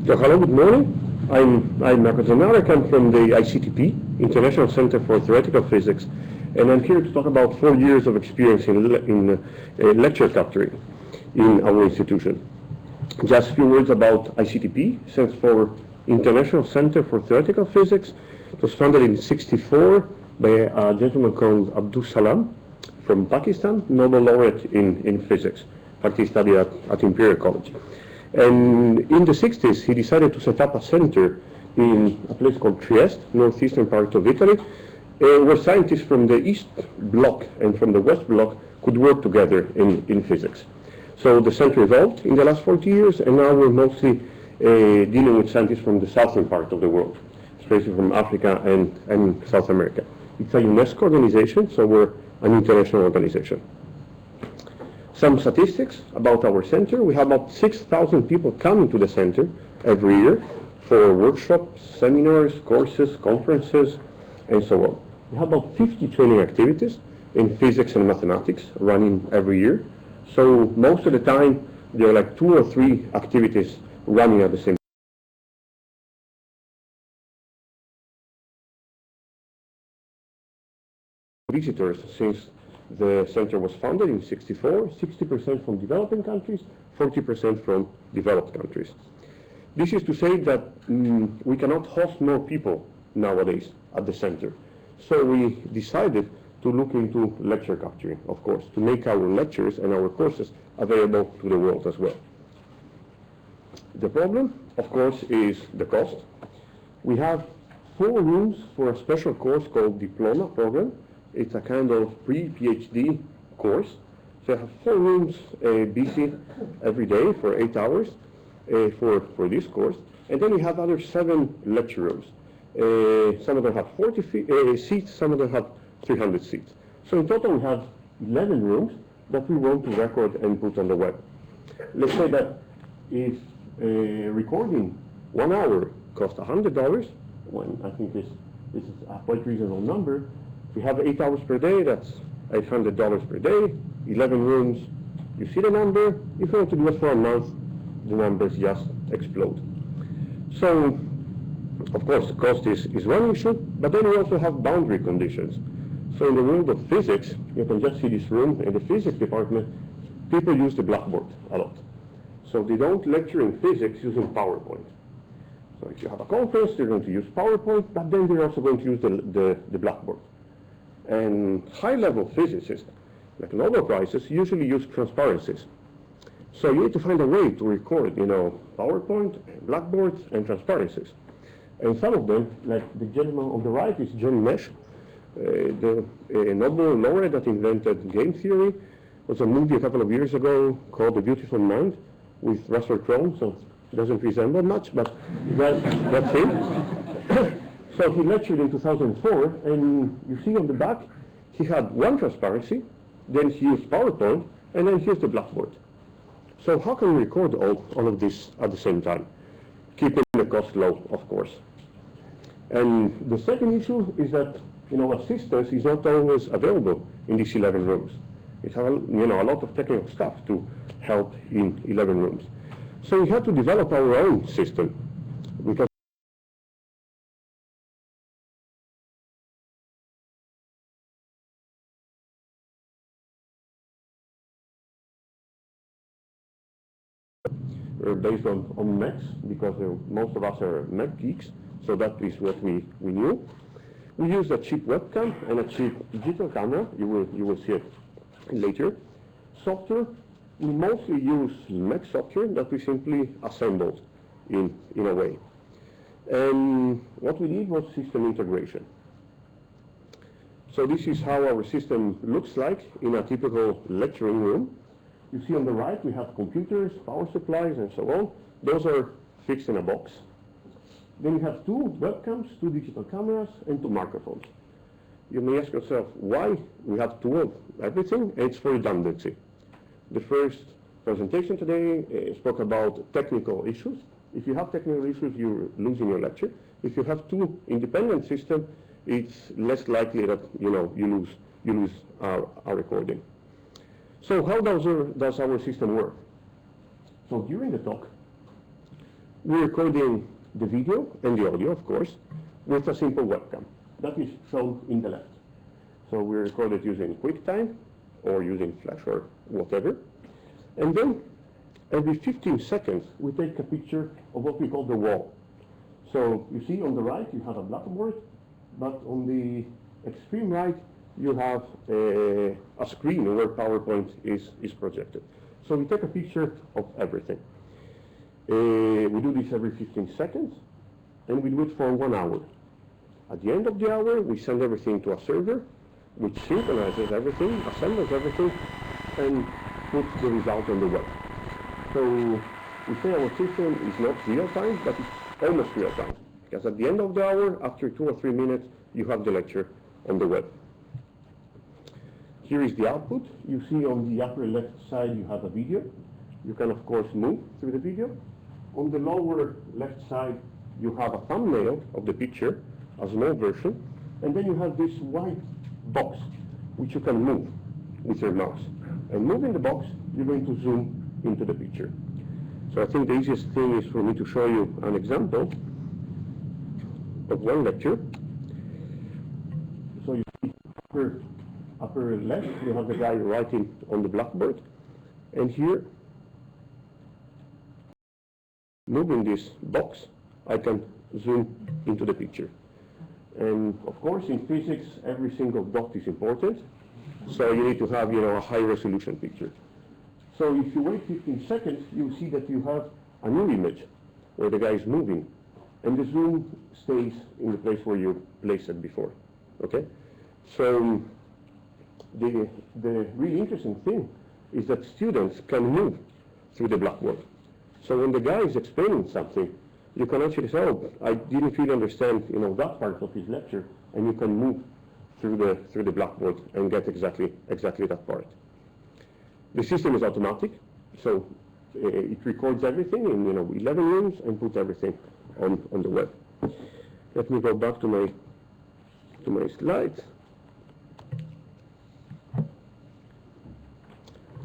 So hello, good morning. I'm Marco Zennaro. I come from the ICTP, International Center for Theoretical Physics, and I'm here to talk about 4 years of experience in lecture capturing in our institution. Just a few words about ICTP. Stands for International Center for Theoretical Physics. It was founded in '64 by a gentleman called Abdus Salam from Pakistan, Nobel laureate in physics. In fact, he studied at Imperial College. And in the '60s, he decided to set up a center in a place called Trieste, northeastern part of Italy, where scientists from the East Bloc and from the West Bloc could work together in physics. So the center evolved in the last 40 years, and now we're mostly dealing with scientists from the southern part of the world, especially from Africa and South America. It's a UNESCO organization, so we're an international organization. Some statistics about our center. We have about 6,000 people coming to the center every year for workshops, seminars, courses, conferences, and so on. We have about 50 training activities in physics and mathematics running every year. So most of the time, there are like 2 or 3 activities running at the same time. Visitors since the center was founded in '64, 60% from developing countries, 40% from developed countries. This is to say that we cannot host more people nowadays at the center. So we decided to look into lecture capturing, of course, to make our lectures and our courses available to the world as well. The problem, of course, is the cost. We have 4 rooms for a special course called Diploma Program. It's a kind of pre-PhD course. So I have 4 rooms busy every day for 8 hours for this course. And then we have other 7 lecture rooms. Some of them have 40 seats, some of them have 300 seats. So in total we have 11 rooms that we want to record and put on the web. Let's say that if recording 1 hour costs $100, when I think this is a quite reasonable number. We have 8 hours per day, that's $800 per day, 11 rooms. You see the number. If you want to do it for a month, the numbers just explode. So, of course, the cost is one issue, but then we also have boundary conditions. So in the world of physics, you can just see this room. In the physics department, people use the blackboard a lot. So they don't lecture in physics using PowerPoint. So if you have a conference, they're going to use PowerPoint, but then they're also going to use the blackboard. And high-level physicists, like Nobel Prizes, usually use transparencies. So you need to find a way to record, PowerPoint, blackboards, and transparencies. And some of them, like the gentleman on the right is John Mesh, the Nobel laureate that invented game theory. There was a movie a couple of years ago called The Beautiful Mind with Russell Crowe, so it doesn't resemble much, but that's him. So he lectured in 2004, and you see on the back, he had one transparency, then he used PowerPoint, and then here's the blackboard. So how can we record all of this at the same time? Keeping the cost low, of course. And the second issue is that, assistance is not always available in these 11 rooms. It's a lot of technical stuff to help in 11 rooms. So we had to develop our own system, because based on Macs, because most of us are Mac geeks, so that is what we knew. We used a cheap webcam and a cheap digital camera. You will see it later. Software, we mostly use Mac software that we simply assembled in a way. And what we did was system integration. So this is how our system looks like in a typical lecturing room. You see on the right we have computers, power supplies, and so on. Those are fixed in a box. Then we have 2 webcams, 2 digital cameras, and 2 microphones. You may ask yourself why we have 2 of everything. It's for redundancy. The first presentation today spoke about technical issues. If you have technical issues, you're losing your lecture. If you have 2 independent systems, it's less likely that you lose our recording. So how does our system work? So during the talk, we're recording the video and the audio, of course, with a simple webcam. That is shown in the left. So we record it using QuickTime or using Flash or whatever. And then every 15 seconds, we take a picture of what we call the wall. So you see on the right, you have a blackboard, but on the extreme right, you have a screen where PowerPoint is projected. So we take a picture of everything. We do this every 15 seconds, and we do it for 1 hour. At the end of the hour, we send everything to a server, which synchronizes everything, assembles everything, and puts the result on the web. So we say our system is not real time, but it's almost real time. Because at the end of the hour, after 2 or 3 minutes, you have the lecture on the web. Here is the output. You see on the upper left side, you have a video. You can, of course, move through the video. On the lower left side, you have a thumbnail of the picture, a small version. And then you have this white box, which you can move with your mouse. And moving the box, you're going to zoom into the picture. So I think the easiest thing is for me to show you an example of one lecture. So you see upper left, you have the guy writing on the blackboard. And here, moving this box, I can zoom into the picture. And of course, in physics, every single dot is important. So you need to have, a high resolution picture. So if you wait 15 seconds, you see that you have a new image where the guy is moving. And the zoom stays in the place where you placed it before. Okay? So the really interesting thing is that students can move through the blackboard. So when the guy is explaining something, you can actually say, oh, I didn't really understand, that part of his lecture, and you can move through the blackboard and get exactly that part. The system is automatic, so it records everything in 11 rooms and puts everything on the web. Let me go back to my slides.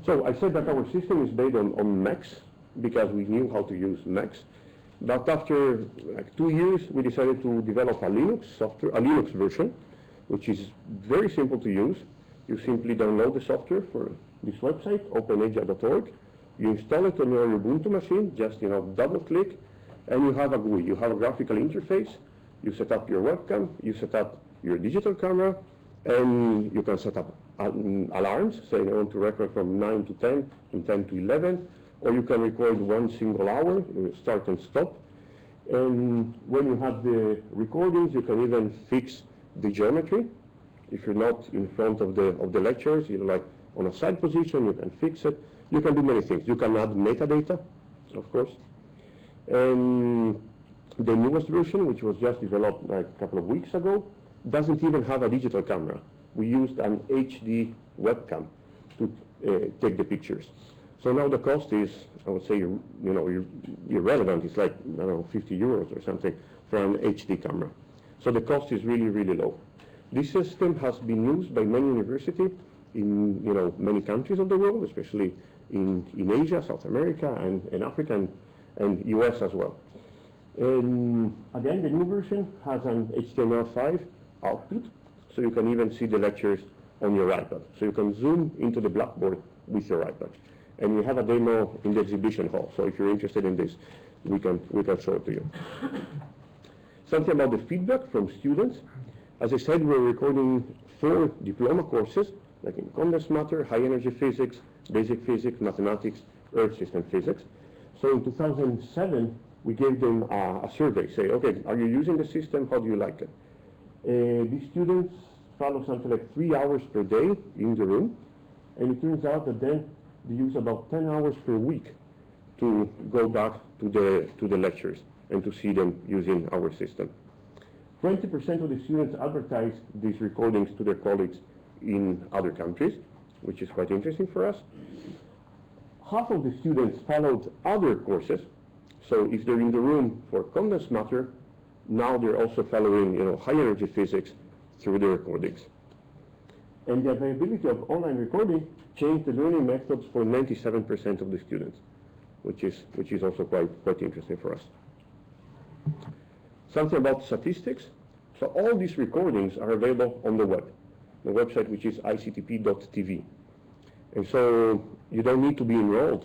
So I said that our system is based on Macs because we knew how to use Macs. But after 2 years, we decided to develop a Linux version, which is very simple to use. You simply download the software for this website, openasia.org. You install it on your Ubuntu machine, just double click, and you have a GUI. You have a graphical interface. You set up your webcam, you set up your digital camera, and you can set up alarms, saying I want to record from 9 to 10 and 10 to 11, or you can record 1 single hour, start and stop. And when you have the recordings, you can even fix the geometry. If you're not in front of the lectures, you're like on a side position, you can fix it. You can do many things. You can add metadata, of course. And the newest version, which was just developed a couple of weeks ago, doesn't even have a digital camera. We used an HD webcam to take the pictures. So now the cost is, I would say, irrelevant. It's like, 50 euros or something for an HD camera. So the cost is really, really low. This system has been used by many universities in, many countries of the world, especially in Asia, South America, and Africa, and US as well. And again, the new version has an HTML5 output, so you can even see the lectures on your iPad. So you can zoom into the blackboard with your iPad. And we have a demo in the exhibition hall, so if you're interested in this, we can show it to you. Something about the feedback from students. As I said, we're recording 4 diploma courses, like in condensed matter, high energy physics, basic physics, mathematics, earth system physics. So in 2007, we gave them a survey, say, okay, are you using the system? How do you like it? These students follow something like 3 hours per day in the room, and it turns out that then they use about 10 hours per week to go back to the lectures and to see them using our system. 20% of the students advertise these recordings to their colleagues in other countries, which is quite interesting for us. Half of the students followed other courses. So if they're in the room for condensed matter, now they're also following, high energy physics through the recordings. And the availability of online recording changed the learning methods for 97% of the students, which is also quite interesting for us. Something about statistics. So all these recordings are available on the website which is ICTP.tv. And so you don't need to be enrolled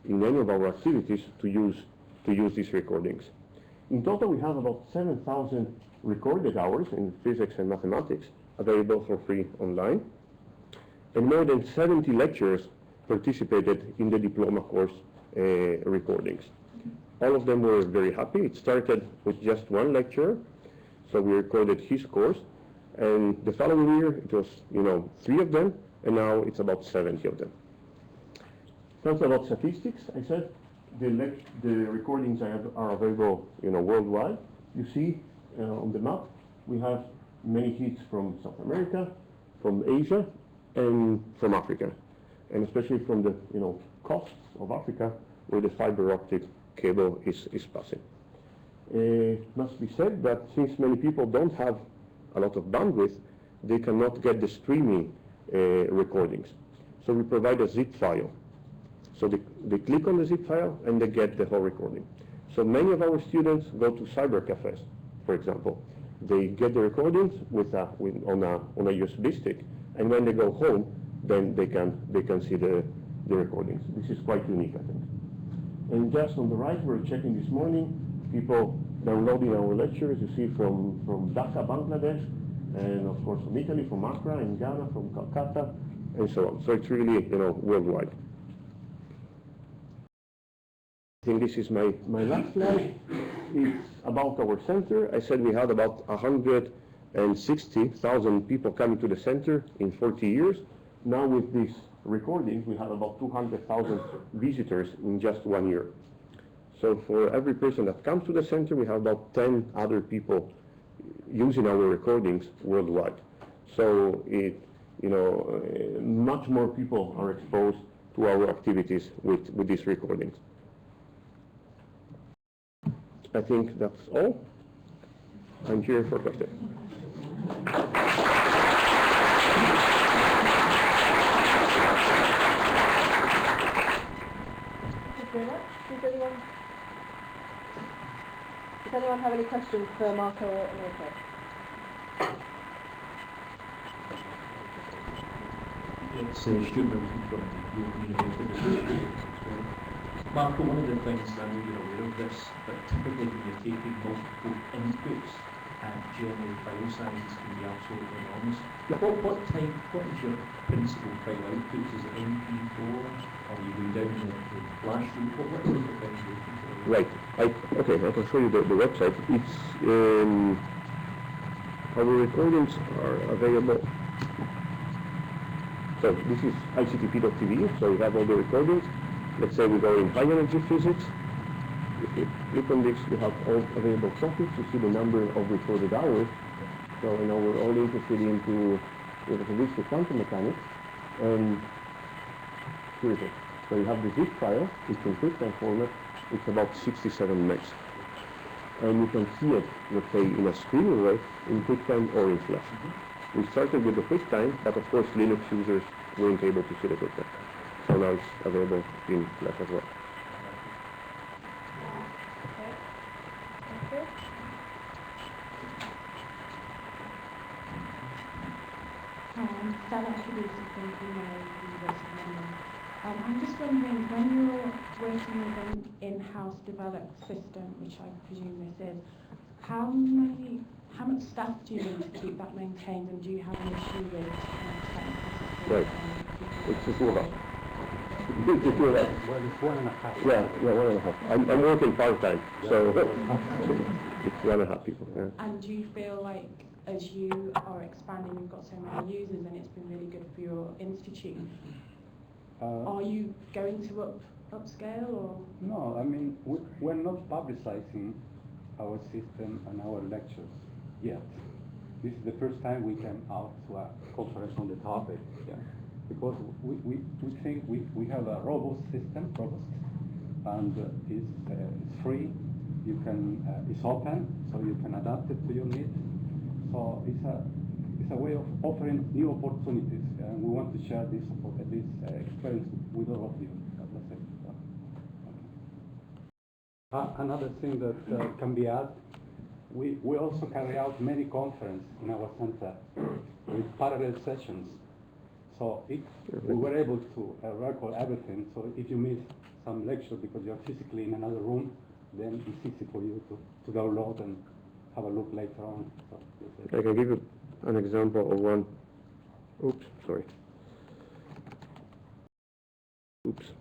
in any of our activities to use these recordings. In total, we have about 7,000 recorded hours in physics and mathematics available for free online. And more than 70 lecturers participated in the diploma course recordings. All of them were very happy. It started with just one lecturer, so we recorded his course. And the following year, it was, 3 of them, and now it's about 70 of them. Talks about statistics. I said the recordings are available, worldwide. You see on the map we have many hits from South America, from Asia, and from Africa, and especially from the coasts of Africa where the fiber optic cable is passing. It must be said that since many people don't have a lot of bandwidth, they cannot get the streaming recordings. So we provide a zip file. So they click on the zip file and they get the whole recording. So many of our students go to cyber cafes, for example. They get the recordings on a USB stick, and when they go home, then they can see the recordings. This is quite unique, I think. And just on the right, we're checking this morning, people downloading our lectures. You see from Dhaka, Bangladesh, and of course from Italy, from Accra, in Ghana, from Calcutta, and so on. So it's really, worldwide. I think this is my last slide. It's about our center. I said we had about 160,000 people coming to the center in 40 years. Now with these recordings, we have about 200,000 visitors in just 1 year. So for every person that comes to the center, we have about 10 other people using our recordings worldwide. So much more people are exposed to our activities with these recordings. I think that's all. I'm here for questions. Does anyone have any questions for Marco or Enrico? It's Stuart from the University. Marco, one of the things, I know you're aware of this, but typically when you're taking multiple inputs, generally file sizes can be absolutely enormous. Yeah. What is your principal file outputs? Is it MP4? Or you go down the flash route? What are the things you're looking for? Right. I can show you the website. It's our recordings are available. So this is ICTP.tv. So we have all the recordings. Let's say we go in high energy physics. If you click on this, you have all available topics. You see the number of recorded hours. So we're all interested into relativistic quantum mechanics. And here it is. So you have the zip file. It's in QuickTime format. It's about 67 megs. And you can see it, let's say, in a streaming way, in QuickTime or in Flash. We started with the QuickTime, but of course Linux users weren't able to see the QuickTime. So now it's available in Flash as well. I'm just wondering, when you're working with an in-house developed system, which I presume this is, how much staff do you need to keep that maintained, and do you have an issue with technical Right. It's the two of us. It's the two of us. Well, it's 1.5. Yeah, 1.5. I'm working part-time, so it's 1.5 people. Yeah. And do you feel like, as you are expanding, you've got so many users, and it's been really good for your institute, are you going to upscale, or? No, I mean, we're not publicizing our system and our lectures yet. This is the first time we came out to a conference on the topic, because we think we have a robust system, and it's free. You can it's open, so you can adapt it to your needs. So it's a way of offering new opportunities, and we want to share this experience with all of you. That's it. Another thing that can be added, we also carry out many conferences in our center with parallel sessions. So we were able to record everything. So if you miss some lecture because you're physically in another room, then it's easy for you to download and have a look later on. So, I can give you an example of one. Oops, sorry. Oops.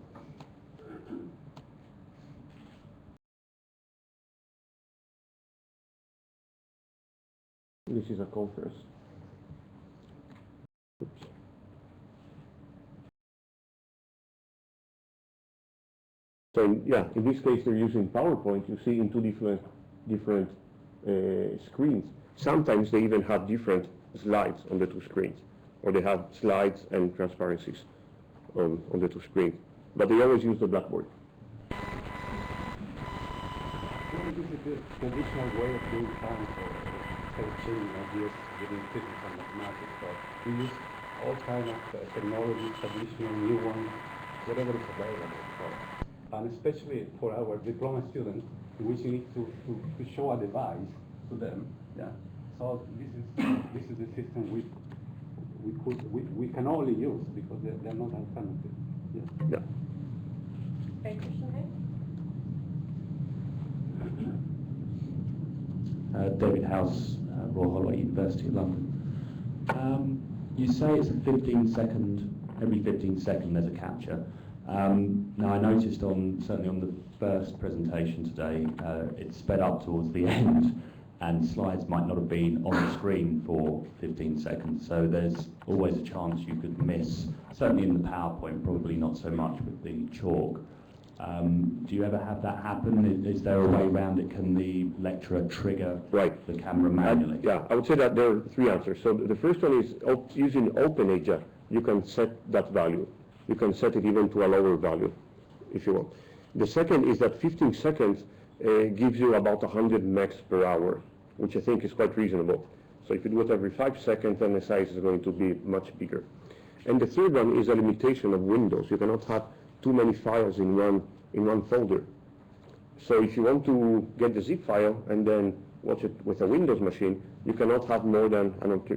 This is a conference. Oops. So in this case they're using PowerPoint. You see in two different screens. Sometimes they even have different slides on the two screens, or they have slides and transparencies on the two screens. But they always use the Blackboard. This is the traditional way of doing science or changing ideas within physics and mathematics. So we use all kinds of technologies, traditional, new ones, whatever is available. So, and especially for our diploma students, in which you need to show a device to them. Yeah. So this is the system we can only use because they're not alternative. Yeah. Okay, question here. David House, Royal Holloway, University of London. You say it's every 15 seconds there's a capture. Now I noticed certainly on the first presentation today, it's sped up towards the end, and slides might not have been on the screen for 15 seconds, so there's always a chance you could miss, certainly in the PowerPoint, probably not so much with the chalk. Do you ever have that happen? Is there a way around it? Can the lecturer trigger the camera manually? I would say that there are three answers. So the first one is using OpenAsia, you can set that value. You can set it even to a lower value if you want. The second is that 15 seconds gives you about 100 megs per hour, which I think is quite reasonable. So if you do it every 5 seconds, then the size is going to be much bigger. And the third one is a limitation of windows. You cannot have too many files in one folder. So if you want to get the zip file and then watch it with a Windows machine, you cannot have more than, I don't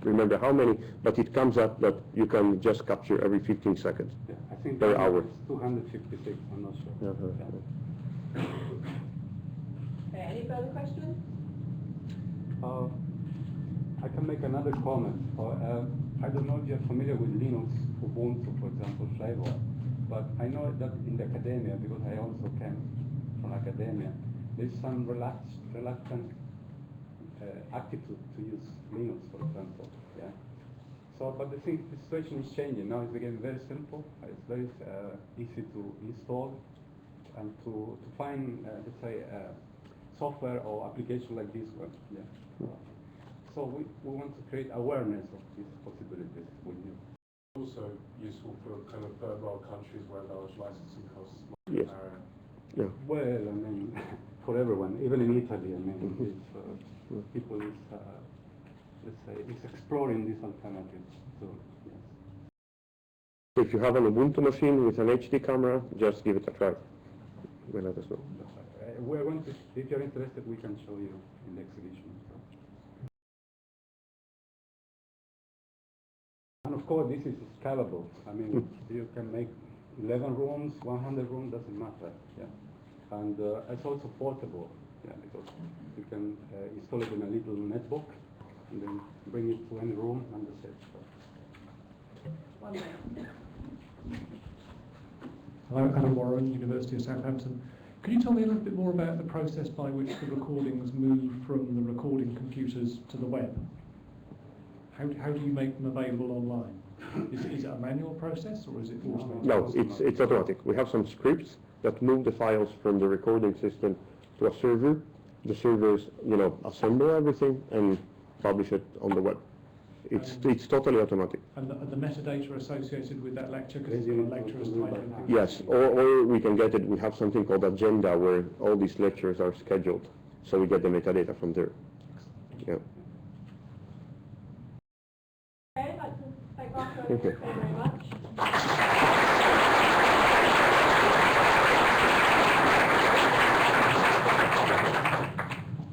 remember how many, but it comes up that you can just capture every 15 seconds I think per hour. It's 256, I'm not sure. Yeah. Okay, any further questions? I can make another comment. I don't know if you're familiar with Linux, Ubuntu, for example, flavor, but I know that in the academia, because I also came from academia, there's some reluctant attitude to use Linux, for example. Yeah. So, but the situation is changing now. It's becoming very simple. It's very easy to install and to find, let's say, software or application like this one. Yeah. So we want to create awareness of these possibilities with you. Also useful for kind of third world countries where large licensing costs might Yes. apparent. Yeah. Well, I mean, for everyone, even in Italy, I mean, it's, people is, let's say, is exploring these alternatives. So, yes. If you have an Ubuntu machine with an HD camera, just give it a try. Well, let us know. We're going to, if you're interested, we can show you in the exhibition. And of course, this is scalable. I mean, you can make 11 rooms, 100 rooms, doesn't matter. Yeah. And it's also portable. Yeah, because you can install it in a little netbook and then bring it to any room and that's it. So. 1 minute. Hello, Adam Warren, University of Southampton. Could you tell me a little bit more about the process by which the recordings move from the recording computers to the web? How do you make them available online? Is it a manual process or is it automated? No, it's automatic. We have some scripts that move the files from the recording system to a server. The servers, assemble everything and publish it on the web. It's totally automatic. And the metadata associated with that lecture, because it's got a lecturer's title. Yes, or we can get it. We have something called agenda where all these lectures are scheduled, so we get the metadata from there. Yeah. Okay, I'd like to thank Marco Thank you. very much.